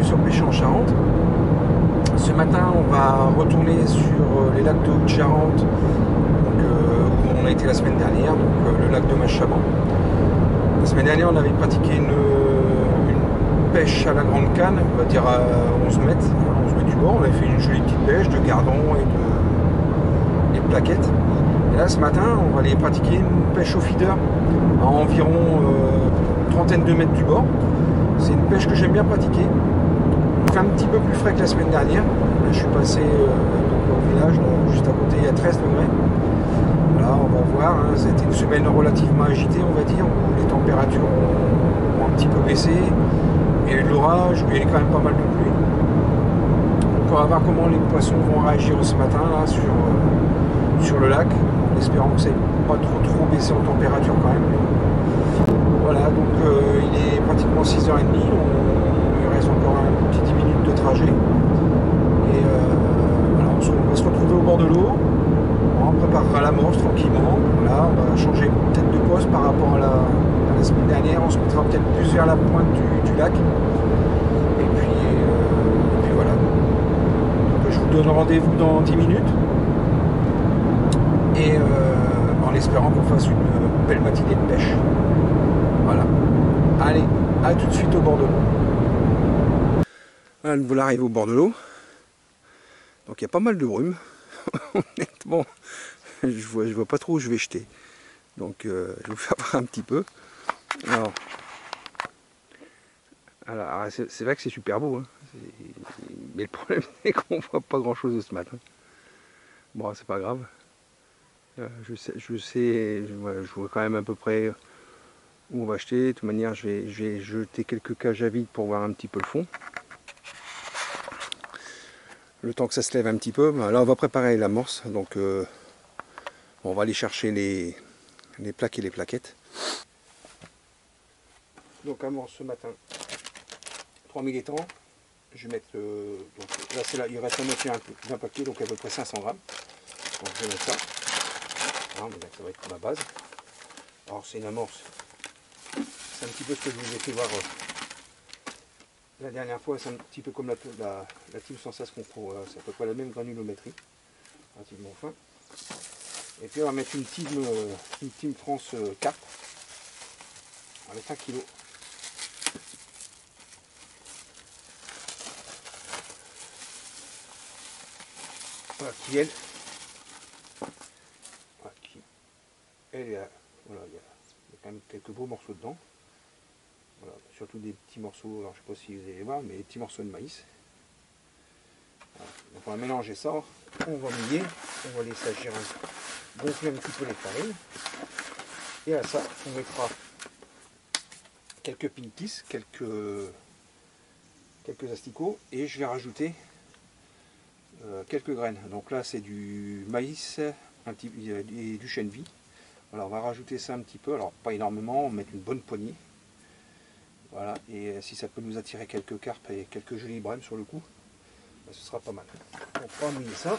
bienvenue sur Pêcher en Charente. Ce matin, on va retourner sur les lacs de Haute-Charente, où on a été la semaine dernière, donc le lac de Machaban. La semaine dernière, on avait pratiqué une pêche à la grande canne, on va dire à 11 mètres du bord. On avait fait une jolie petite pêche de gardon et de plaquettes. Et là, ce matin, on va aller pratiquer une pêche au feeder à environ trentaine de mètres du bord. C'est une pêche que j'aime bien pratiquer. Il fait un petit peu plus frais que la semaine dernière. Là, je suis passé au village, juste à côté, il y a 13 degrés. Là, on va voir. Hein, c'était une semaine relativement agitée, on va dire, où les températures ont un petit peu baissé. Il y a eu de l'orage, il y a eu quand même pas mal de pluie. Donc, on va voir comment les poissons vont réagir ce matin là, sur le lac, en espérant que ça n'ait pas trop baissé en température quand même. Voilà, donc il est pratiquement 6h30, il reste encore un petit 10 minutes de trajet. Et voilà, on va se retrouver au bord de l'eau, on préparera l'amorce tranquillement. Là, on va changer peut-être de poste par rapport à la semaine dernière, on se mettra peut-être plus vers la pointe du lac. Et puis voilà. Donc, je vous donne rendez-vous dans 10 minutes. Et en espérant qu'on fasse une belle matinée de pêche. Voilà. Allez, à tout de suite au bord de l'eau. Voilà, nous voilà arrivés au bord de l'eau. Donc il y a pas mal de brume. Honnêtement, je vois pas trop où je vais jeter. Donc je vais vous faire voir un petit peu. Alors c'est vrai que c'est super beau. Hein. Mais le problème c'est qu'on voit pas grand chose de ce matin. Bon, c'est pas grave. Je vois quand même à peu près où on va acheter. De toute manière, je vais jeter quelques cages à vide pour voir un petit peu le fond. Le temps que ça se lève un petit peu. Là, on va préparer l'amorce. Donc, on va aller chercher les plaques et les plaquettes. Donc, amorce ce matin, 3000 étangs. Je vais mettre. Donc, là, il reste la moitié d'un paquet, donc à peu près 500 grammes. Donc, je vais mettre ça. Ça va être ma base. Alors, c'est une amorce. C'est un petit peu ce que je vous ai fait voir la dernière fois. C'est un petit peu comme la Team Sensas qu'on trouve. C'est à peu près la même granulométrie, relativement fin. Et puis on va mettre une Team France 4. On va mettre 1 kg. Voilà, qui elle. Voilà, elle est là. Voilà, il y a quand même quelques beaux morceaux dedans. Voilà, surtout des petits morceaux, alors je ne sais pas si vous allez les voir, mais des petits morceaux de maïs. Voilà. Donc on va mélanger ça, on va mouiller, on va laisser agir gonfler un petit peu les farines. Et à ça, on mettra quelques pinkies, quelques asticots, et je vais rajouter quelques graines. Donc là c'est du maïs et du chènevis. Voilà, on va rajouter ça un petit peu, alors pas énormément, on va mettre une bonne poignée. Voilà, et si ça peut nous attirer quelques carpes et quelques jolies brèmes sur le coup, ben, ce sera pas mal. On va mouiller ça.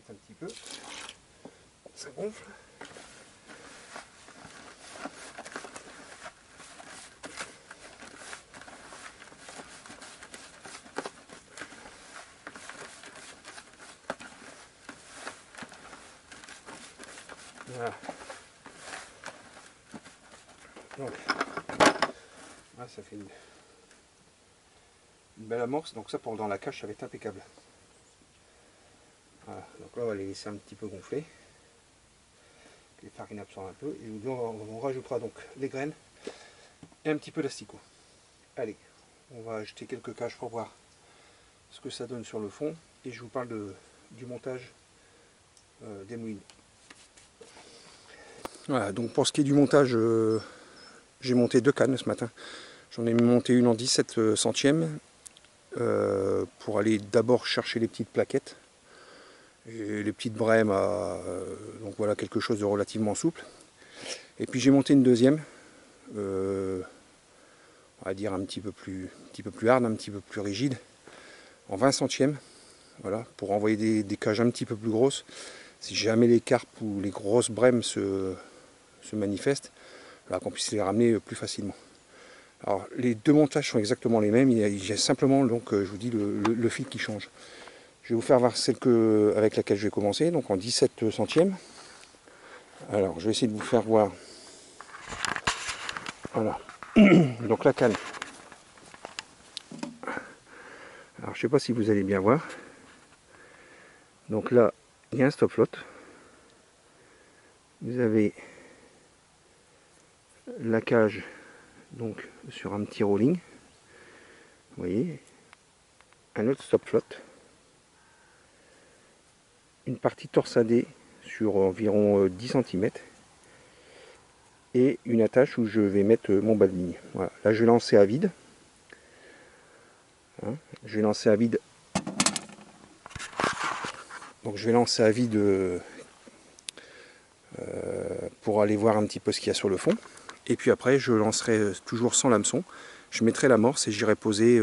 Un petit peu, ça gonfle. Voilà. Donc, là, ça fait une belle amorce. Donc ça, pour dans la cache, ça va être impeccable. Voilà. Donc là, on va les laisser un petit peu gonfler. Les farines absorbent un peu. Et on rajoutera donc les graines et un petit peu d'asticot. Allez, on va ajouter quelques caches pour voir ce que ça donne sur le fond. Et je vous parle du montage des moulinets. Voilà, donc pour ce qui est du montage, j'ai monté 2 cannes ce matin. J'en ai monté une en 17 centièmes pour aller d'abord chercher les petites plaquettes et les petites brèmes donc voilà, quelque chose de relativement souple. Et puis j'ai monté une deuxième, on va dire un petit peu plus hard, un petit peu plus rigide, en 20 centièmes, voilà, pour envoyer des cages un petit peu plus grosses. Si jamais les carpes ou les grosses brèmes se manifestent, là, qu'on puisse les ramener plus facilement. Alors les deux montages sont exactement les mêmes, il y a simplement donc, je vous dis, le fil qui change. Je vais vous faire voir celle avec laquelle je vais commencer, donc en 17 centièmes. Alors je vais essayer de vous faire voir. Voilà. Donc la canne. Alors je sais pas si vous allez bien voir. Donc là, il y a un stop flotte. Vous avez la cage donc sur un petit rolling. Vous voyez, un autre stop flotte. Une partie torsadée sur environ 10 cm. Et une attache où je vais mettre mon bas de ligne. Voilà. Là je vais lancer à vide. Hein, je vais lancer à vide. Donc je vais lancer à vide pour aller voir un petit peu ce qu'il y a sur le fond. Et puis après je lancerai toujours sans l'hameçon. Je mettrai l'amorce et j'irai poser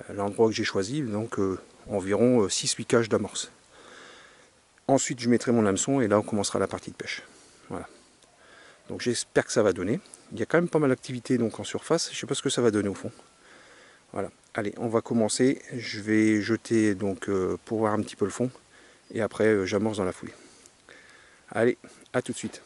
l'endroit que j'ai choisi, donc environ 6-8 cages d'amorce. Ensuite je mettrai mon hameçon et là on commencera la partie de pêche. Voilà. Donc j'espère que ça va donner. Il y a quand même pas mal d'activité donc en surface. Je ne sais pas ce que ça va donner au fond. Voilà. Allez, on va commencer. Je vais jeter donc pour voir un petit peu le fond. Et après j'amorce dans la foulée. Allez, à tout de suite.